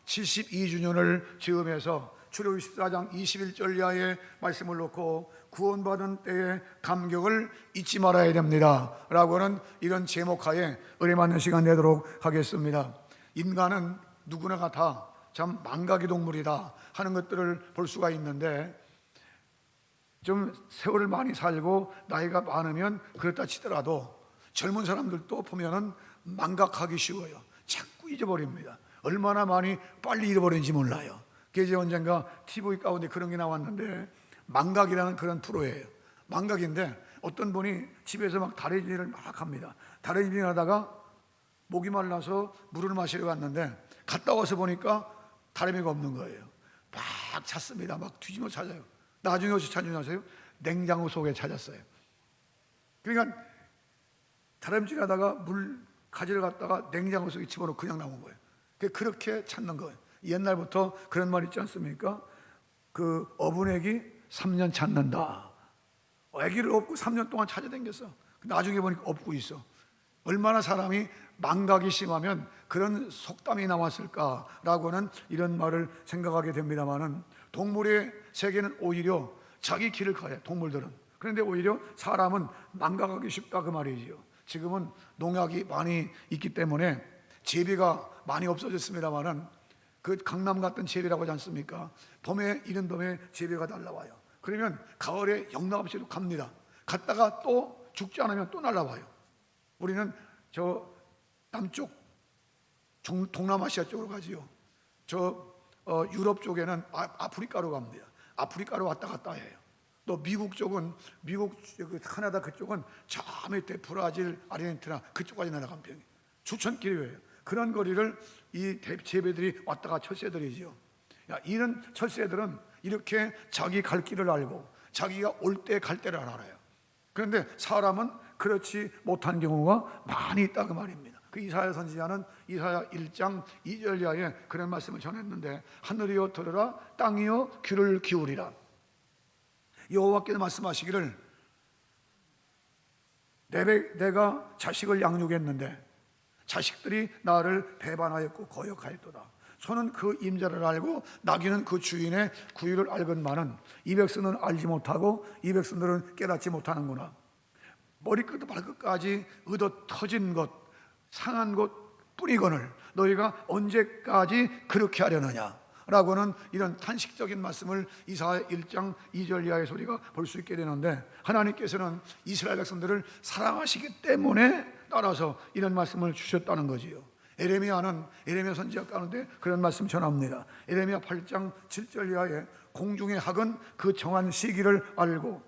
72주년을 즈음해서 출애굽기 14장 21절 이하의 말씀을 놓고 구원받은 때의 감격을 잊지 말아야 됩니다 라고는 이런 제목하에 은혜 받는 시간 내도록 하겠습니다. 인간은 누구나가 다 참 망각의 동물이다 하는 것들을 볼 수가 있는데, 좀 세월을 많이 살고 나이가 많으면 그렇다 치더라도 젊은 사람들도 보면은 망각하기 쉬워요. 자꾸 잊어버립니다. 얼마나 많이 빨리 잃어버리는지 몰라요. 그게 언젠가 TV 가운데 그런 게 나왔는데, 망각이라는 그런 프로예요. 망각인데 어떤 분이 집에서 막 다래질을 막 합니다. 다래질을 하다가 목이 말라서 물을 마시러 갔는데 갔다 와서 보니까 다리미가 없는 거예요. 막 찾습니다. 막 뒤집어 찾아요. 나중에 어디서 찾는지 아세요? 냉장고 속에 찾았어요. 그러니까 다람쥐 하다가 물 가지러 갔다가 냉장고 속에 집어넣고 그냥 나온 거예요. 그렇게 찾는 거예요. 옛날부터 그런 말 있지 않습니까? 그 어분애기 3년 찾는다. 애기를 업고 3년 동안 찾아다녔어. 나중에 보니까 없고 있어. 얼마나 사람이 망각이 심하면 그런 속담이 나왔을까라고는 이런 말을 생각하게 됩니다만은, 동물의 세계는 오히려 자기 길을 가요, 동물들은. 그런데 오히려 사람은 망각하기 쉽다 그 말이지요. 지금은 농약이 많이 있기 때문에 재배가 많이 없어졌습니다만은, 그 강남 같은 재배라고 하지 않습니까? 봄에, 이른 봄에 재배가 날라와요. 그러면 가을에 영락없이 갑니다. 갔다가 또 죽지 않으면 또 날라와요. 우리는 저 남쪽 동남아시아 쪽으로 가지요. 유럽 쪽에는 아프리카로 갑니다. 아프리카로 왔다 갔다 해요. 또 미국 쪽은, 미국 카나다 그쪽은 저 밑에 브라질, 아르헨티나 그쪽까지 날아갑니다. 추천길이에요. 그런 거리를 이 재배들이 왔다가 철새들이지요. 이런 철새들은 이렇게 자기 갈 길을 알고 자기가 올 때 갈 때를 알아요. 그런데 사람은 그렇지 못한 경우가 많이 있다 그 말입니다. 그 이사야 선지자는 이사야 1장 2절 이하에 그런 말씀을 전했는데, 하늘이여 들으라, 땅이여 귀를 기울이라. 여호와께서 말씀하시기를, 내가 자식을 양육했는데 자식들이 나를 배반하였고 거역하였도다. 소는 그 임자를 알고 나귀는 그 주인의 구유를 알건만은 이 백성은 알지 못하고 이 백성들은 깨닫지 못하는구나. 머리끝부터 발끝까지 얻어 터진 것, 상한 것 뿐이거늘 너희가 언제까지 그렇게 하려느냐 라고는 이런 탄식적인 말씀을 이사야 1장 2절 이하의 소리가 볼 수 있게 되는데, 하나님께서는 이스라엘 백성들을 사랑하시기 때문에 따라서 이런 말씀을 주셨다는 거지요. 에레미야는, 에레미야 선지자 가운데 그런 말씀 전합니다. 에레미야 8장 7절 이하에 공중의 학은 그 정한 시기를 알고,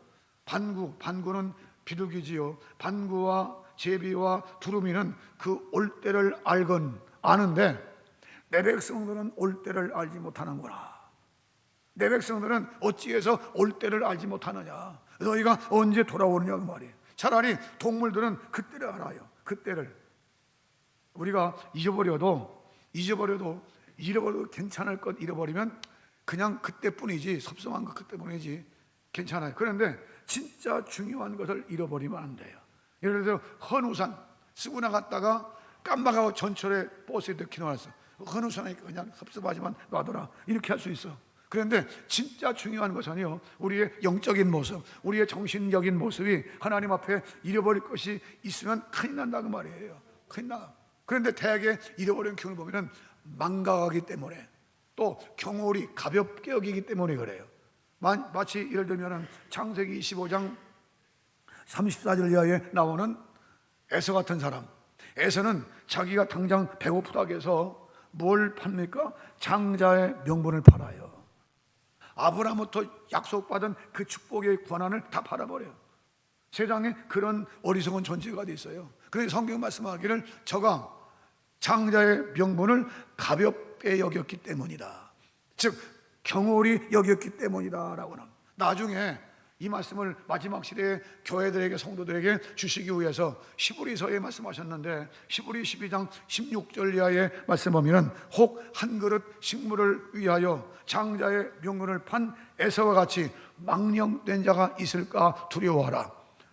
반구는 비둘기지요. 반구와 제비와 두루미는 그 올 때를 아는데 내 백성들은 올 때를 알지 못하는구나. 내 백성들은 어찌해서 올 때를 알지 못하느냐. 너희가 언제 돌아오느냐 그 말이에요. 차라리 동물들은 그때를 알아요. 그때를. 우리가 잃어버려도 괜찮을 것 잃어버리면 그냥 그때뿐이지, 섭섭한 것 그때뿐이지 괜찮아요. 그런데 진짜 중요한 것을 잃어버리면 안 돼요. 예를 들어 헌우산 쓰고 나갔다가 깜빡하고 전철에 버스에 넣기 나왔어. 헌우산이니까 그냥 섭섭하지만 놔둬라, 이렇게 할 수 있어. 그런데 진짜 중요한 것은요, 우리의 영적인 모습, 우리의 정신적인 모습이 하나님 앞에 잃어버릴 것이 있으면 큰일 난다 그 말이에요. 큰일 나. 그런데 대개 잃어버린 경우를 보면은 망각하기 때문에, 또 경홀이 가볍게 여기기 때문에 그래요. 마치 예를 들면 창세기 25장 34절 이하에 나오는 에서 같은 사람. 에서는 자기가 당장 배고프다고 해서 뭘 팝니까? 장자의 명분을 팔아요. 아브라함부터 약속받은 그 축복의 권한을 다 팔아버려요. 세상에 그런 어리석은 존재가 돼 있어요. 그래서 성경 말씀하기를 저가 장자의 명분을 가볍게 여겼기 때문이다. 즉 경홀히 여겼기 때문이다 라고는. 나중에 이 말씀을 마지막 시대의 교회들에게, 성도들에게 주시기 위해서 히브리서에 말씀하셨는데, 히브리 12장 16절 이하의 말씀 보면, 혹 한 그릇 식물을 위하여 장자의 명분을 판 에서와 같이 망령된 자가 있을까 두려워하라.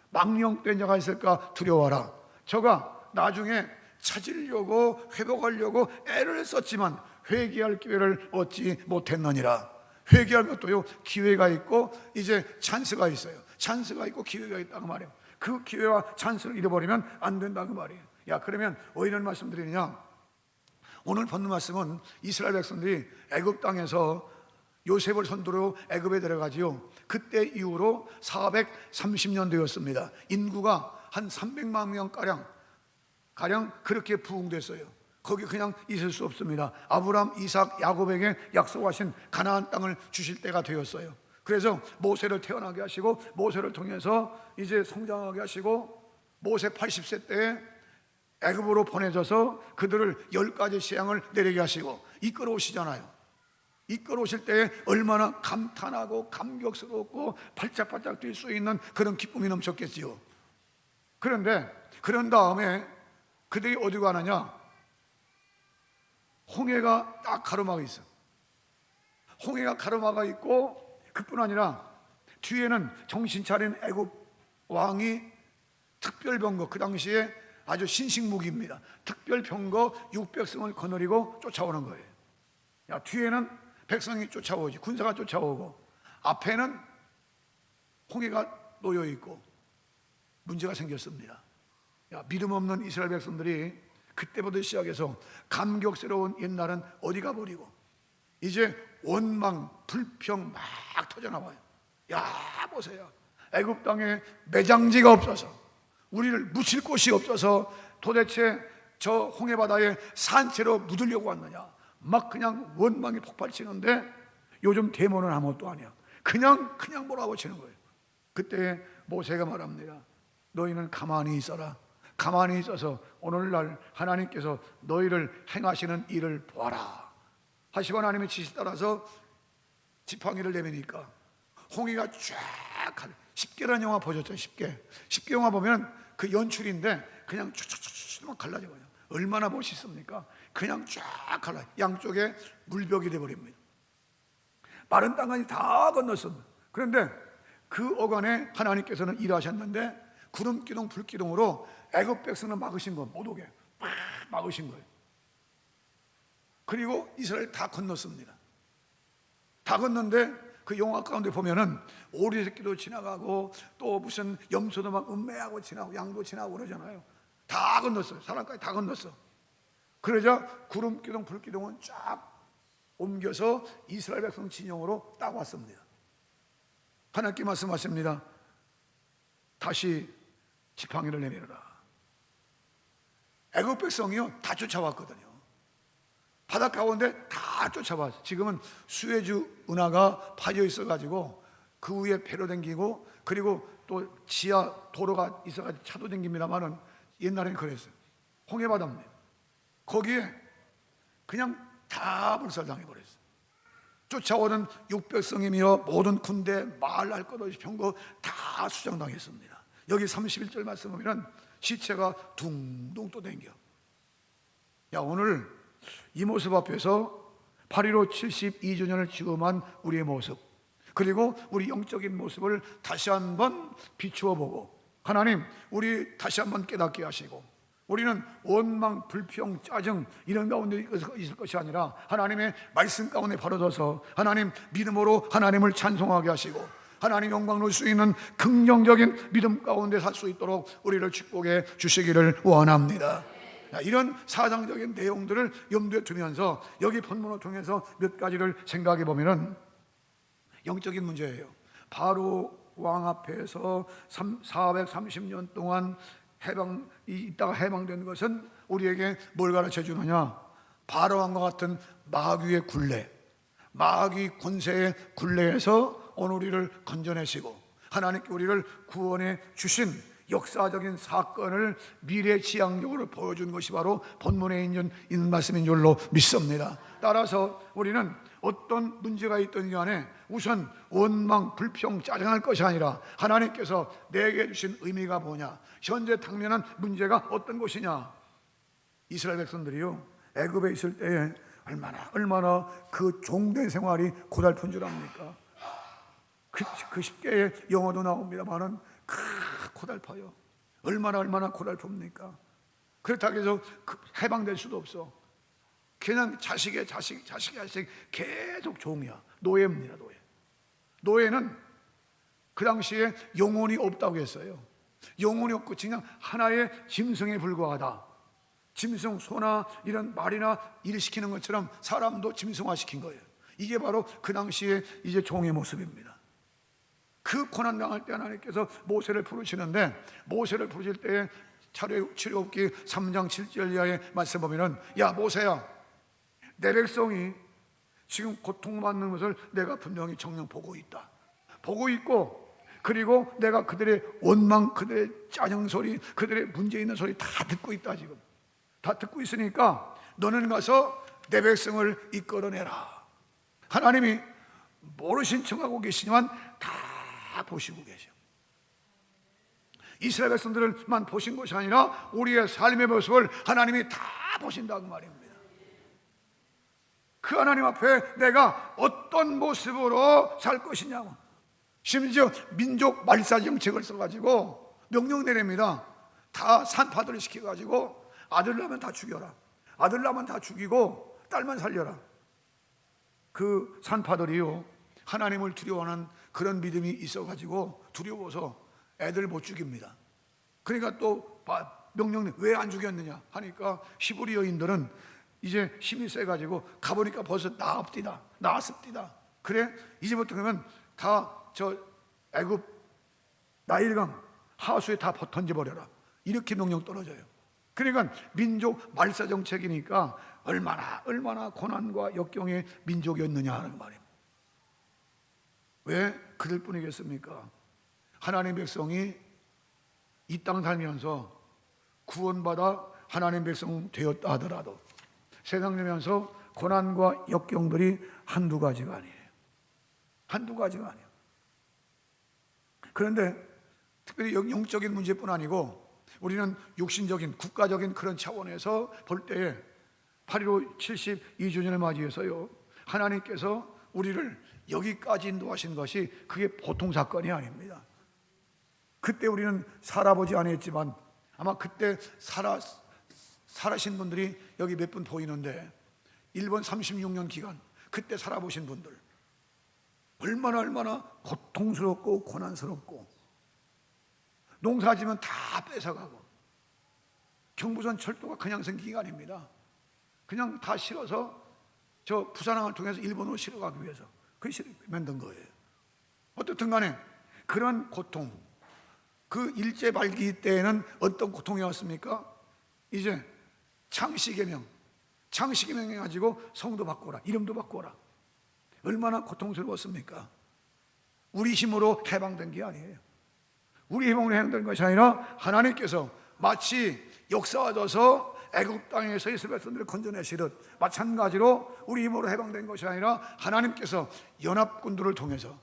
망령된 자가 있을까 두려워하라. 저가 나중에 찾으려고 회복하려고 애를 썼지만 회개할 기회를 얻지 못했느니라. 회개할 것도요 기회가 있고 이제 찬스가 있어요. 찬스가 있고 기회가 있다고 말이에요. 그 기회와 찬스를 잃어버리면 안 된다고 말이에요. 야, 그러면 왜 이런 말씀드리느냐? 오늘 본문 말씀은 이스라엘 백성들이 애굽 땅에서 요셉을 선두로 애굽에 들어가지요. 그때 이후로 430년 되었습니다. 인구가 한 300만 명 가량 그렇게 부흥됐어요. 거기 그냥 있을 수 없습니다. 아브라함, 이삭, 야곱에게 약속하신 가나안 땅을 주실 때가 되었어요. 그래서 모세를 태어나게 하시고 모세를 통해서 이제 성장하게 하시고 모세 80세 때에 애굽으로 보내져서 그들을 10가지 재앙을 내리게 하시고 이끌어오시잖아요. 이끌어오실 때에 얼마나 감탄하고 감격스럽고 발짝발짝 뛸 수 있는 그런 기쁨이 넘쳤겠지요. 그런데 그런 다음에 그들이 어디 가느냐? 홍해가 딱 가로막아 있어. 홍해가 가로막아 있고 그뿐 아니라 뒤에는 정신 차린 애굽 왕이 특별병거, 그 당시에 아주 신식무기입니다. 특별병거 600승을 거느리고 쫓아오는 거예요. 야, 뒤에는 백성이 쫓아오지, 군사가 쫓아오고 앞에는 홍해가 놓여 있고 문제가 생겼습니다. 야, 믿음 없는 이스라엘 백성들이 그때부터 시작해서 감격스러운 옛날은 어디 가버리고 이제 원망, 불평 막 터져나와요. 야, 보세요. 애굽 땅에 매장지가 없어서, 우리를 묻힐 곳이 없어서 도대체 저 홍해바다에 산채로 묻으려고 왔느냐. 막 그냥 원망이 폭발치는데 요즘 데모는 아무것도 아니야. 그냥 몰아붙이는 거예요. 그때 모세가 말합니다. 너희는 가만히 있어라. 가만히 있어서 오늘날 하나님께서 너희를 행하시는 일을 보아라 하시고 하나님의 지시 따라서 지팡이를 내미니까 홍해가 쫙, 10개라는 영화 보셨죠? 10개 영화 보면 그 연출인데 그냥 쫙쫙쫙 갈라져요. 얼마나 멋있습니까? 그냥 쫙 갈라, 양쪽에 물벽이 되어버립니다. 마른 땅까지 다 건넜습니다. 그런데 그 어간에 하나님께서는 일하셨는데 구름기둥 불기둥으로 애굽 백성을 막으신 거, 못 오게 막 막으신 거예요. 그리고 이스라엘 다 건넜습니다. 다 건넜는데 그 영화 가운데 보면은 오리 새끼도 지나가고 또 무슨 염소도 막 음매하고 지나고 양도 지나고 그러잖아요. 다 건넜어요. 사람까지 다 건넜어. 그러자 구름기둥 불기둥은 쫙 옮겨서 이스라엘 백성 진영으로 딱 왔습니다. 하나님께 말씀하십니다. 다시 지팡이를 내밀어라. 애굽 백성이요 다 쫓아왔거든요. 바닷 가운데 다 쫓아왔어요. 지금은 수에즈 운하가 파져 있어가지고 그 위에 배로 댕기고 그리고 또 지하 도로가 있어가지고 차도 댕깁니다만은 옛날에는 그랬어요. 홍해바다입니다. 거기에 그냥 다 불살당해버렸어요. 쫓아오는 600성이며 모든 군대, 마을 알 것 없이 병거 다 수장당했습니다. 여기 31절 말씀 보면 시체가 둥둥 또 댕겨. 야, 오늘 이 모습 앞에서 8.15 72주년을 기념한 우리의 모습, 그리고 우리 영적인 모습을 다시 한번 비추어 보고 하나님, 우리 다시 한번 깨닫게 하시고 우리는 원망, 불평, 짜증 이런 가운데 있을 것이 아니라 하나님의 말씀 가운데 바로서서 하나님 믿음으로 하나님을 찬송하게 하시고 하나님 영광 누릴 수 있는 긍정적인 믿음 가운데 살 수 있도록 우리를 축복해 주시기를 원합니다. 이런 사상적인 내용들을 염두에 두면서 여기 본문을 통해서 몇 가지를 생각해 보면은 영적인 문제예요. 바로 왕 앞에서 430년 동안 있다가 해방된 것은 우리에게 뭘 가르쳐 주느냐? 바로 왕과 같은 마귀의 굴레, 마귀 권세의 굴레에서 오늘 우리를 건져내시고 하나님께 우리를 구원해 주신 역사적인 사건을 미래지향적으로 보여준 것이 바로 본문에 있는 말씀인 줄로 믿습니다. 따라서 우리는 어떤 문제가 있든 간에 우선 원망, 불평, 짜증할 것이 아니라 하나님께서 내게 주신 의미가 뭐냐, 현재 당면한 문제가 어떤 것이냐. 이스라엘 백성들이요 애굽에 있을 때에 얼마나 그 종된 생활이 고달픈 줄 압니까? 그 10개의 영어도 나옵니다만은 고달파요. 얼마나 고달픕니까? 그렇다고 해서 해방될 수도 없어. 그냥 자식의 자식 계속 종이야. 노예입니다. 노예는 그 당시에 영혼이 없다고 했어요. 영혼이 없고 그냥 하나의 짐승에 불과하다. 짐승, 소나 이런 말이나 일 시키는 것처럼 사람도 짐승화시킨 거예요. 이게 바로 그 당시에 이제 종의 모습입니다. 그 고난 당할 때 하나님께서 모세를 부르시는데, 모세를 부르실 때에 출애굽기 3장 7절 이하의 말씀 보면은, 야 모세야, 내 백성이 지금 고통받는 것을 내가 분명히 정녕 보고 있다. 보고 있고, 그리고 내가 그들의 원망, 그들의 짜증 소리, 그들의 문제 있는 소리 다 듣고 있다. 지금 다 듣고 있으니까 너는 가서 내 백성을 이끌어내라. 하나님이 모르신 척하고 계시지만 다 보시고 계셔. 이스라엘 백성들만 보신 것이 아니라 우리의 삶의 모습을 하나님이 다 보신다고 말입니다. 그 하나님 앞에 내가 어떤 모습으로 살 것이냐고, 심지어 민족 말살 정책을 써가지고 명령 내립니다. 다 산파들을 시켜가지고 아들 낳으면 다 죽여라, 아들 낳으면 다 죽이고 딸만 살려라. 그 산파들이요, 하나님을 두려워하는 그런 믿음이 있어가지고 두려워서 애들 못 죽입니다. 그러니까 또 명령 왜 안 죽였느냐 하니까 히브리 여인들은 이제 힘이 세가지고 가보니까 벌써 나았습니다. 그래 이제부터 그러면 다 저 애굽 나일강 하수에 다 던져버려라, 이렇게 명령 떨어져요. 그러니까 민족 말사 정책이니까 얼마나 고난과 역경의 민족이었느냐 하는 말입니다. 왜 그들 뿐이겠습니까? 하나님 백성이 이 땅 살면서 구원받아 하나님 백성 되었다 하더라도 세상 살면서 고난과 역경들이 한두 가지가 아니에요. 그런데 특별히 영적인 문제뿐 아니고 우리는 육신적인 국가적인 그런 차원에서 볼 때에 8.15 72주년을 맞이해서요, 하나님께서 우리를 여기까지 인도하신 것이 그게 보통 사건이 아닙니다. 그때 우리는 살아보지 않았지만 아마 그때 살아신 분들이 여기 몇 분 보이는데, 일본 36년 기간 그때 살아보신 분들 얼마나 고통스럽고 고난스럽고, 농사지면 다 뺏어가고, 경부선 철도가 그냥 생기기가 아닙니다. 그냥 다 실어서 저 부산항을 통해서 일본으로 실어가기 위해서 그 만든 거예요. 어떻든 간에 그런 고통, 그 일제 말기 때에는 어떤 고통이었습니까? 이제 창씨개명 해가지고 성도 바꿔라, 이름도 바꿔라. 얼마나 고통스러웠습니까? 우리 힘으로 해방된 게 아니에요. 우리 힘으로 해방된 것이 아니라 하나님께서 마치 역사하셔서 애굽 땅에서 이스라엘 백성들을 건져내시듯 마찬가지로 우리 힘으로 해방된 것이 아니라 하나님께서 연합군들을 통해서,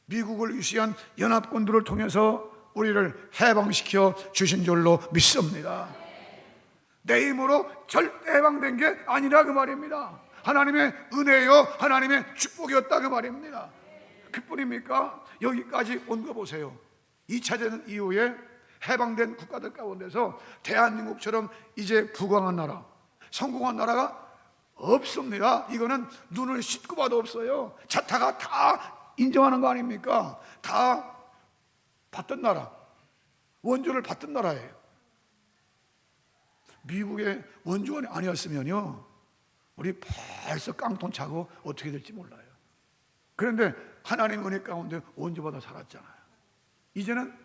미국을 위시한 연합군들을 통해서 우리를 해방시켜 주신 줄로 믿습니다. 내 힘으로 절대 해방된 게 아니라 그 말입니다. 하나님의 은혜요, 하나님의 축복이었다 그 말입니다. 그뿐입니까? 여기까지 온 거 보세요. 2차 대전 이후에 해방된 국가들 가운데서 대한민국처럼 이제 부강한 나라, 성공한 나라가 없습니다. 이거는 눈을 씻고 봐도 없어요. 자타가 다 인정하는 거 아닙니까? 다 받던 나라, 원조를 받던 나라예요. 미국의 원조원이 아니었으면요, 우리 벌써 깡통 차고 어떻게 될지 몰라요. 그런데 하나님 은혜 가운데 원조받아 살았잖아요. 이제는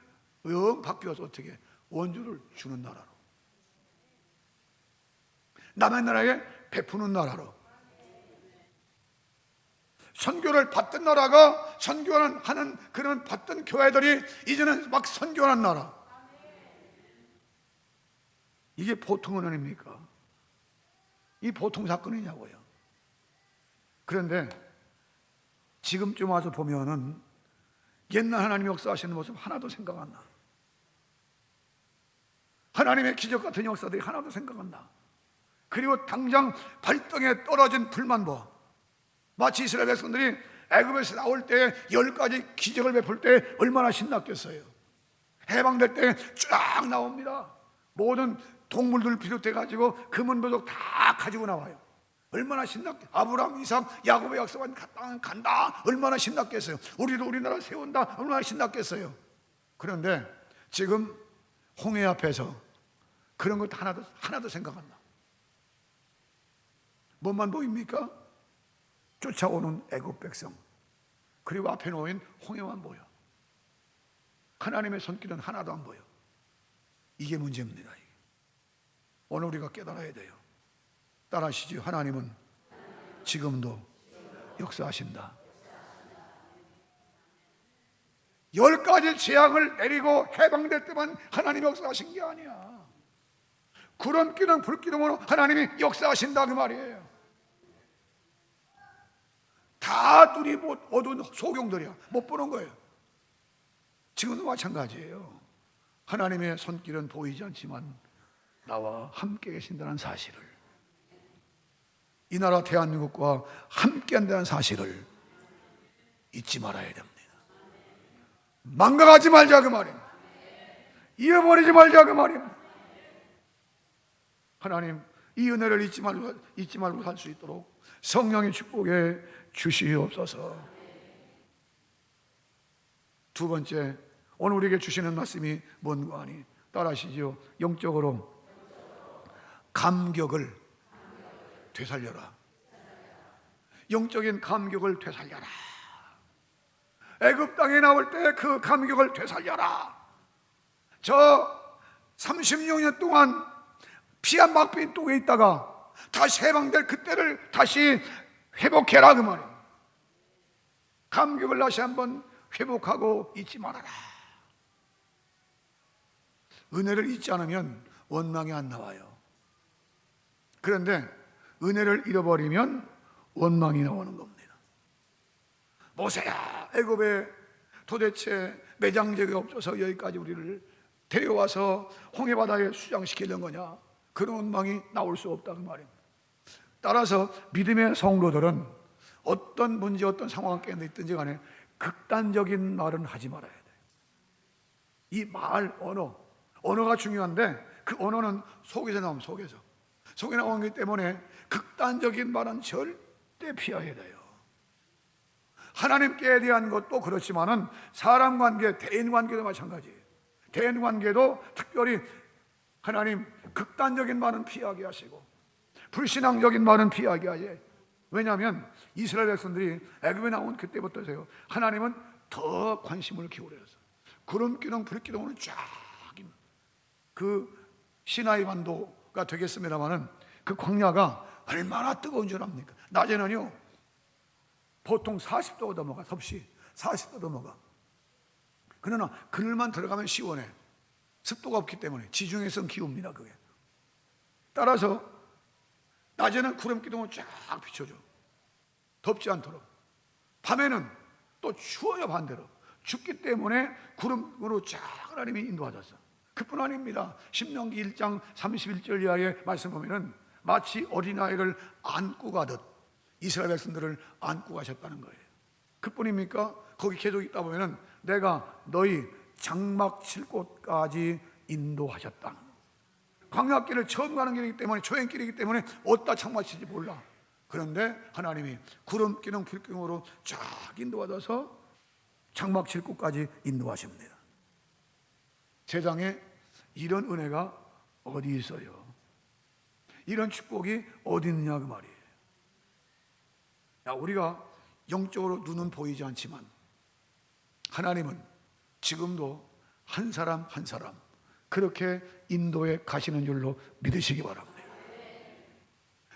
영 바뀌어서 어떻게 원조를 주는 나라로, 남의 나라에 베푸는 나라로, 선교를 받던 나라가 선교하는 그런 받던 교회들이 이제는 막 선교하는 나라. 이게 보통은 아닙니까? 이 보통 사건이냐고요. 그런데 지금쯤 와서 보면은 옛날 하나님 역사하시는 모습 하나도 생각 안 나. 하나님의 기적 같은 역사들이 하나도 생각 안 나. 그리고 당장 발등에 떨어진 불만 봐. 마치 이스라엘 백성들이 애굽에서 나올 때 10가지 기적을 베풀 때 얼마나 신났겠어요. 해방될 때 쫙 나옵니다. 모든 동물들 비롯해 가지고 금은보석 다 가지고 나와요. 얼마나 신났게, 아브라함, 이삭, 야곱의 약속한 땅 간다, 얼마나 신났겠어요. 우리도 우리나라 세운다, 얼마나 신났겠어요. 그런데 지금 홍해 앞에서 그런 것 하나도 생각 안 나. 뭐만 보입니까? 쫓아오는 애굽 백성, 그리고 앞에 놓인 홍해만 보여. 하나님의 손길은 하나도 안 보여. 이게 문제입니다. 오늘 우리가 깨달아야 돼요. 따라하시죠. 하나님은 지금도 역사하신다. 10가지 재앙을 내리고 해방될 때만 하나님이 역사하신 게 아니야. 구름기둥 불기둥으로 하나님이 역사하신다 그 말이에요. 다 눈이 어두운 소경들이야. 못 보는 거예요. 지금도 마찬가지예요. 하나님의 손길은 보이지 않지만 나와 함께 계신다는 사실을, 이 나라 대한민국과 함께 한다는 사실을 잊지 말아야 됩니다. 망각하지 말자 그 말입니다. 잃어버리지 말자 그 말입니다. 하나님, 이 은혜를 잊지 말고 살 수 있도록 성령의 축복에 주시옵소서. 두 번째, 오늘 우리에게 주시는 말씀이 뭔가 하니 따라하시죠. 영적으로 감격을 되살려라. 영적인 감격을 되살려라. 애굽 땅에 나올 때 그 감격을 되살려라. 저 36년 동안 피한 막빈 똥에 있다가 다시 해방될 그때를 다시 회복해라 그 말이에요. 감격을 다시 한번 회복하고 잊지 말아라. 은혜를 잊지 않으면 원망이 안 나와요. 그런데 은혜를 잃어버리면 원망이 나오는 겁니다. 모세야, 애굽에 도대체 매장제가 없어서 여기까지 우리를 데려와서 홍해바다에 수장시키려는 거냐? 그런 원망이 나올 수 없다 그 말입니다. 따라서 믿음의 성도들은 어떤 문제, 어떤 상황 가운데 있든지 간에 극단적인 말은 하지 말아야 돼요. 이 말, 언어가 중요한데 그 언어는 속에서 나오면 속에 나오기 때문에 극단적인 말은 절대 피해야 돼요. 하나님께 대한 것도 그렇지만은 사람 관계, 대인 관계도 마찬가지예요. 대인 관계도 특별히 하나님 극단적인 말은 피하게 하시고 불신앙적인 말은 피하게 하세요. 왜냐하면 이스라엘 백성들이 애굽에 나온 그때부터세요, 하나님은 더 관심을 기울였어요. 구름기둥 불기둥으로 쫙 그 시나이 반도가 되겠습니다만은 그 광야가 얼마나 뜨거운 줄 압니까? 낮에는요 보통 40도가 넘어가, 섭씨 40도 넘어가. 그러나 그늘만 들어가면 시원해. 습도가 없기 때문에 지중해성 기후입니다 그게. 따라서 낮에는 구름기둥을 쫙 비춰줘, 덥지 않도록. 밤에는 또 추워요. 반대로 춥기 때문에 구름으로 쫙 하나님이 인도하셨어. 그뿐 아닙니다. 신명기 1장 31절 이하의 말씀 보면은 마치 어린아이를 안고 가듯 이스라엘 백성들을 안고 가셨다는 거예요. 그뿐입니까? 거기 계속 있다 보면은 내가 너희 장막 칠 곳까지 인도하셨다. 광야길을 처음 가는 길이기 때문에, 초행길이기 때문에 어디다 장막 칠지 몰라. 그런데 하나님이 구름기둥 불기둥으로 쫙 인도하셔서 장막 칠 곳까지 인도하십니다. 세상에 이런 은혜가 어디 있어요? 이런 축복이 어디 있느냐 그 말이에요. 우리가 영적으로 눈은 보이지 않지만 하나님은 지금도 한 사람 한 사람 그렇게 인도에 가시는 줄로 믿으시기 바랍니다.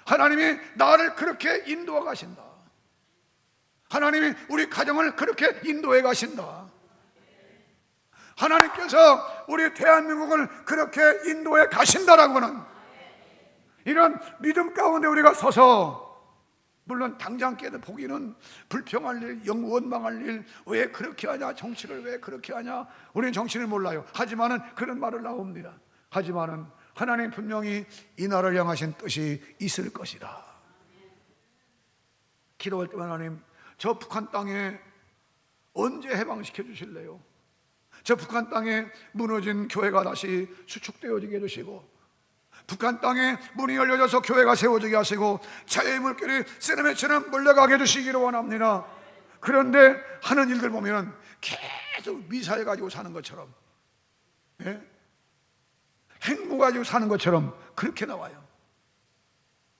하나님이 나를 그렇게 인도해 가신다. 하나님이 우리 가정을 그렇게 인도해 가신다. 하나님께서 우리 대한민국을 그렇게 인도해 가신다라고는, 이런 믿음 가운데 우리가 서서, 물론 당장 깨도 보기는 불평할 일, 원망할 일, 왜 그렇게 하냐, 정치를 왜 그렇게 하냐, 우리는 정치를 몰라요. 하지만은 그런 말을 나옵니다. 하지만은 하나님 분명히 이 나라를 향하신 뜻이 있을 것이다. 기도할 때만 하나님, 저 북한 땅에 언제 해방시켜 주실래요? 저 북한 땅에 무너진 교회가 다시 수축되어지게 해주시고, 북한 땅에 문이 열려져서 교회가 세워지게 하시고 자유의 물결이 쓰나미처럼 물러가게 해주시기를 원합니다. 그런데 하는 일들 보면 계속 미사일 가지고 사는 것처럼, 예? 핵무 가지고 사는 것처럼 그렇게 나와요.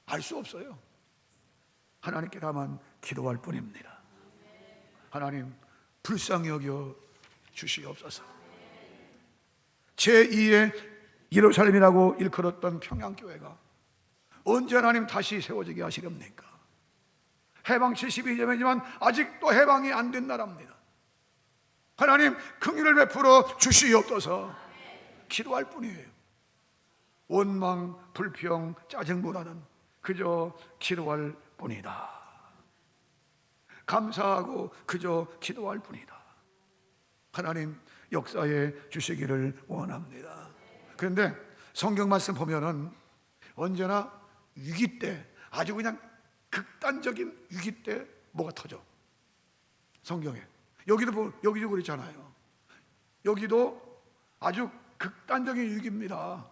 알 수 없어요. 하나님께 다만 기도할 뿐입니다. 하나님 불쌍히 여겨 주시옵소서. 제2의 예루살렘이라고 일컬었던 평양교회가 언제 하나님 다시 세워지게 하시렵니까? 해방 72년이지만 아직도 해방이 안 된 나라입니다. 하나님 긍휼을 베풀어 주시옵소서. 기도할 뿐이에요. 원망, 불평, 짜증보다는 그저 기도할 뿐이다. 감사하고 그저 기도할 뿐이다. 하나님 역사해 주시기를 원합니다. 그런데 성경 말씀 보면은 언제나 위기 때, 아주 그냥 극단적인 위기 때 뭐가 터져? 성경에 여기도 그렇잖아요. 여기도 아주 극단적인 위기입니다.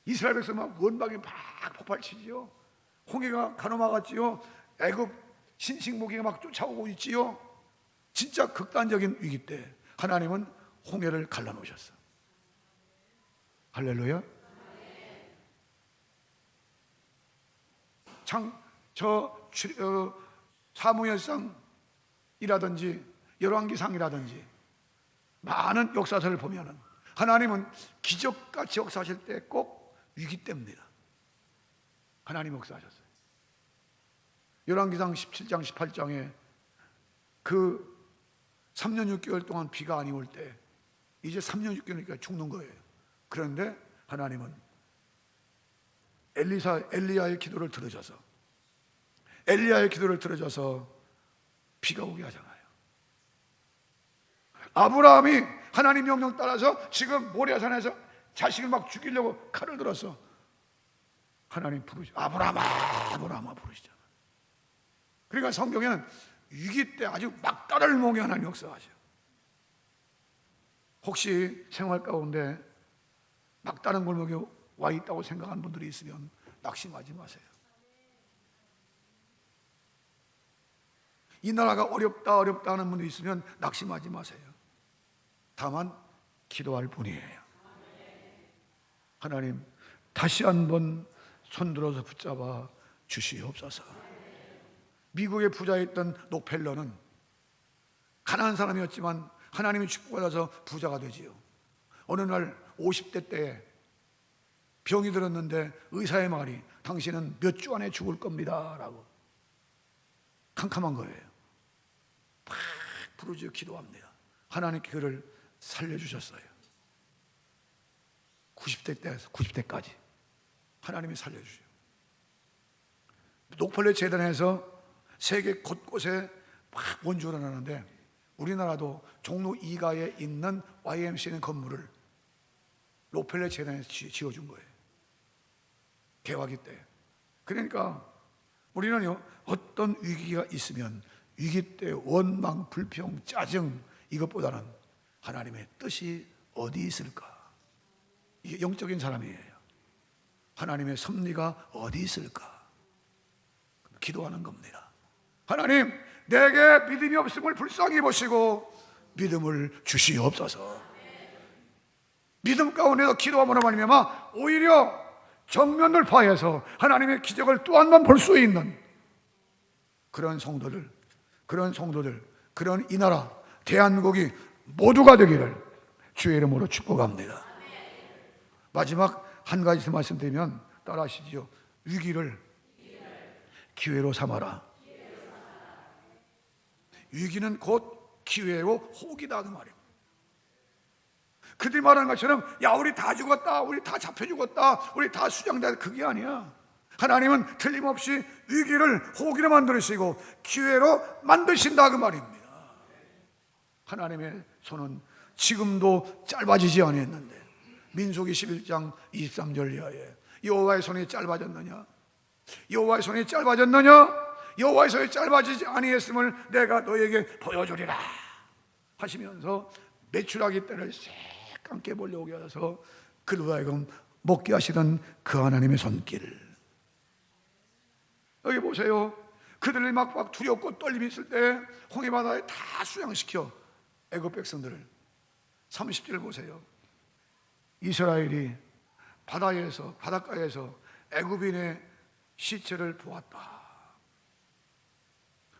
이스라엘 백성 막 원방에 막 폭발치지요. 홍해가 가로막았지요. 애굽 신식무기가 막 쫓아오고 있지요. 진짜 극단적인 위기 때 하나님은 홍해를 갈라놓으셨어. 할렐루야. 사무엘상이라든지 열왕기상이라든지 많은 역사서를 보면은 하나님은 기적같이 역사하실 때 꼭 위기 때입니다. 하나님 역사하셨어요. 열왕기상 17장 18장에 그 3년 6개월 동안 비가 안 올 때 이제 3년 6개월이니까 죽는 거예요. 그런데 하나님은 엘리야의 기도를 들어줘서 비가 오게 하잖아요. 아브라함이 하나님 명령 따라서 지금 모리아산에서 자식을 막 죽이려고 칼을 들었어. 하나님 부르죠. 아브라함아 부르시잖아. 그러니까 성경에는 위기 때 아주 막다를 몽에 하나님 역사하셔. 혹시 생활 가운데 막다른 골목에 와 있다고 생각하는 분들이 있으면 낙심하지 마세요. 이 나라가 어렵다 하는 분들이 있으면 낙심하지 마세요. 다만 기도할 뿐이에요. 하나님 다시 한번 손들어서 붙잡아 주시옵소서. 미국의 부자였던 록펠러는 가난한 사람이었지만 하나님이 축복받아서 부자가 되지요. 어느 날 50대 때에 병이 들었는데 의사의 말이 당신은 몇 주 안에 죽을 겁니다 라고 캄캄한 거예요. 막 부르짖어 기도합니다. 하나님께 그를 살려주셨어요. 90대까지 하나님이 살려주셔요. 록펠러 재단에서 세계 곳곳에 막 원조를 하는데 우리나라도 종로 2가에 있는 YMCA 건물을 록펠러 재단에서 지어준 거예요. 개화기 때. 그러니까 우리는요, 어떤 위기가 있으면 위기 때 원망, 불평, 짜증 이것보다는 하나님의 뜻이 어디 있을까? 이게 영적인 사람이에요. 하나님의 섭리가 어디 있을까? 기도하는 겁니다. 하나님, 내게 믿음이 없음을 불쌍히 보시고 믿음을 주시옵소서. 믿음 가운데서 기도함으로 말미암아 오히려 정면 돌파해서 하나님의 기적을 또 한 번 볼 수 있는 그런 성도들, 그런 이 나라 대한민국이 모두가 되기를 주의 이름으로 축복합니다. 마지막 한 가지 말씀드리면 따라하시죠. 위기를 기회로 삼아라. 위기는 곧 기회로 호기다 그 말이에요. 그들이 말하는 것처럼 야 우리 다 죽었다, 우리 다 잡혀 죽었다, 우리 다 수장다, 그게 아니야. 하나님은 틀림없이 위기를 호기로 만드시고 기회로 만드신다 그 말입니다. 하나님의 손은 지금도 짧아지지 않았는데 민수기 11장 23절 이하에 여호와의 손이 짧아졌느냐? 여호와의 손이 짧아졌느냐? 여호와의 손이 짧아지지 아니했음을 내가 너에게 보여주리라 하시면서 메추라기 떼를 새까맣게 몰려오게 하셔서 그로 하여금 먹게 하시던 그 하나님의 손길. 여기 보세요. 그들이 막 두렵고 떨림이 있을 때 홍해바다에 다 수양시켜 애굽 백성들을. 30절 보세요. 이스라엘이 바닷가에서 애굽인의 시체를 보았다.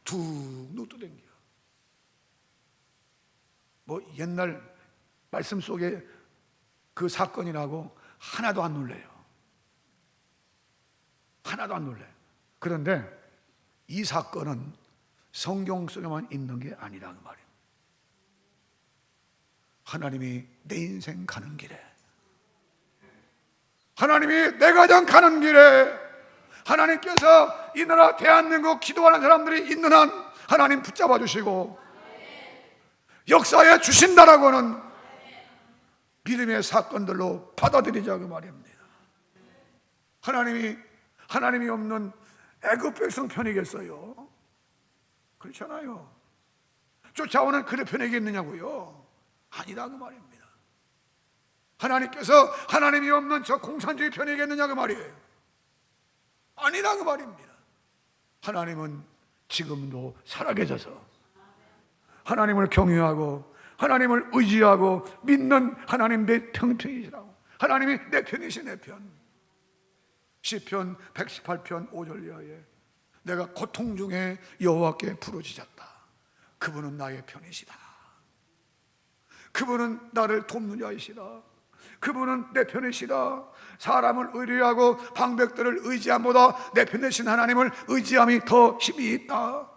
툭 눈떠댕겨. 뭐 옛날 말씀 속에 그 사건이라고 하나도 안 놀래요. 하나도 안 놀래요. 그런데 이 사건은 성경 속에만 있는 게 아니라 그 말이에요. 하나님이 내 인생 가는 길에, 하나님이 내 가정 가는 길에, 하나님께서 이 나라 대한민국 기도하는 사람들이 있는 한 하나님 붙잡아 주시고 역사에 주신다라고는 믿음의 사건들로 받아들이자 그 말입니다. 하나님이 없는 애굽 백성 편이겠어요? 그렇잖아요. 쫓아오는 그들 편이겠느냐고요? 아니다 그 말입니다. 하나님께서 하나님이 없는 저 공산주의 편이겠느냐 그 말이에요. 아니다 그 말입니다. 하나님은 지금도 살아계셔서 하나님을 경외하고 하나님을 의지하고 믿는 하나님 내 편이시라고. 하나님이 내 편이시 내 편. 시편 118편 5절 이하에 내가 고통 중에 여호와께 부르짖었다. 그분은 나의 편이시다. 그분은 나를 돕는 자이시다. 그분은 내 편이시다. 사람을 의뢰하고 방백들을 의지함보다 내 편 되신 하나님을 의지함이 더 힘이 있다.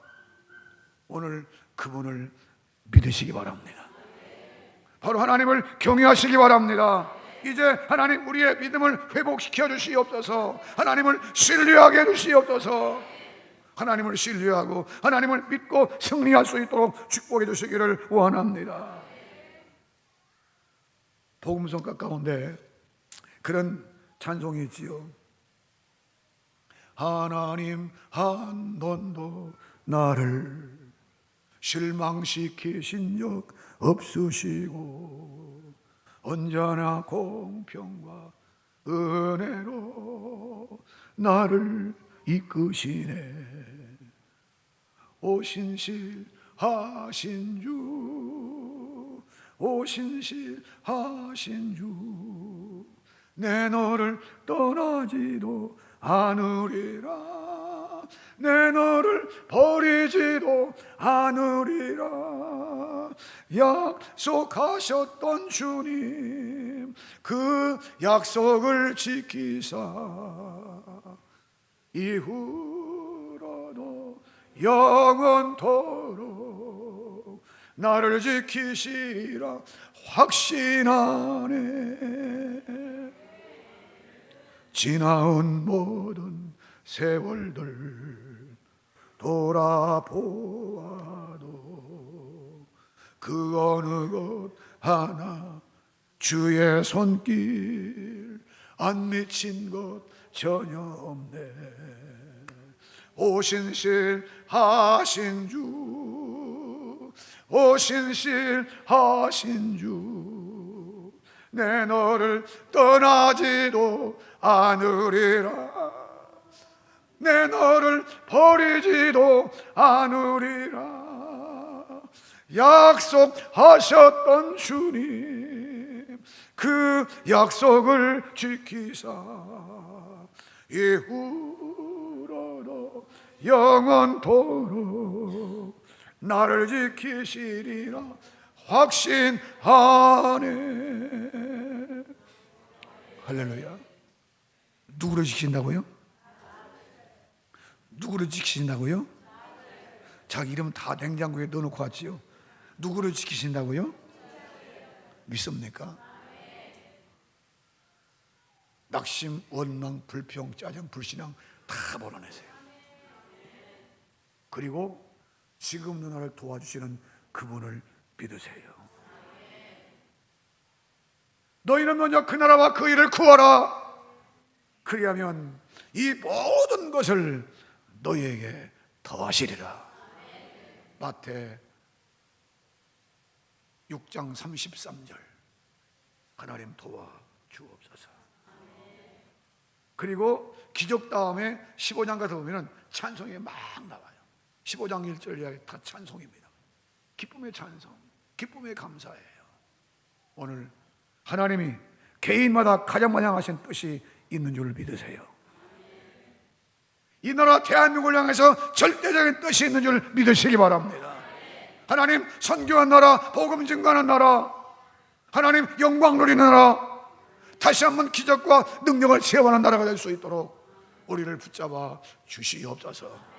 오늘 그분을 믿으시기 바랍니다. 바로 하나님을 경외하시기 바랍니다. 이제 하나님 우리의 믿음을 회복시켜 주시옵소서. 하나님을 신뢰하게 해주시옵소서. 하나님을 신뢰하고 하나님을 믿고 승리할 수 있도록 축복해 주시기를 원합니다. 복음성 가운데 그런 찬송이 있지요. 하나님 한 번도 나를 실망시키신 적 없으시고 언제나 공평과 은혜로 나를 이끄시네. 오신실하신 주, 오신실하신 주, 내 너를 떠나지도 않으리라. 내 너를 버리지도 않으리라. 약속하셨던 주님, 그 약속을 지키사 이후로도 영원토록 나를 지키시리라 확신하네. 지나온 모든 세월들 돌아보아도 그 어느 것 하나 주의 손길 안 미친 것 전혀 없네. 오신실하신 주, 오신실하신 주, 내 너를 떠나지도 않으리라. 내 너를 버리지도 않으리라. 약속하셨던 주님, 그 약속을 지키사 이후로도 영원토록 나를 지키시리라 확신하네. 할렐루야. 누구를 지키신다고요? 누구를 지키신다고요? 자기 이름 다 냉장고에 넣어놓고 왔지요. 누구를 지키신다고요? 믿습니까? 낙심, 원망, 불평, 짜증, 불신앙 다 벌어내세요. 그리고 지금 누나를 도와주시는 그분을 믿으세요. 너희는 먼저 그 나라와 그 일을 구하라. 그리하면 이 모든 것을 너희에게 더하시리라. 마태 6장 33절. 하나님 도와 주옵소서. 그리고 기적 다음에 15장 가서 보면 찬송이 막 나와요. 15장 1절 이하에 다 찬송입니다. 기쁨의 찬송, 기쁨의 감사예요. 오늘 하나님이 개인마다 가장 하신 뜻이 있는 줄 믿으세요. 이 나라 대한민국을 향해서 절대적인 뜻이 있는 줄 믿으시기 바랍니다. 하나님 선교한 나라, 복음 증거하는 나라, 하나님 영광 누리는 나라, 다시 한번 기적과 능력을 체험하는 나라가 될 수 있도록 우리를 붙잡아 주시옵소서.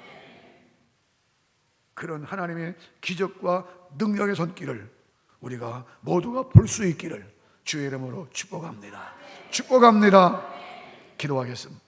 그런 하나님의 기적과 능력의 손길을 우리가 모두가 볼 수 있기를 주의 이름으로 축복합니다. 축복합니다. 기도하겠습니다.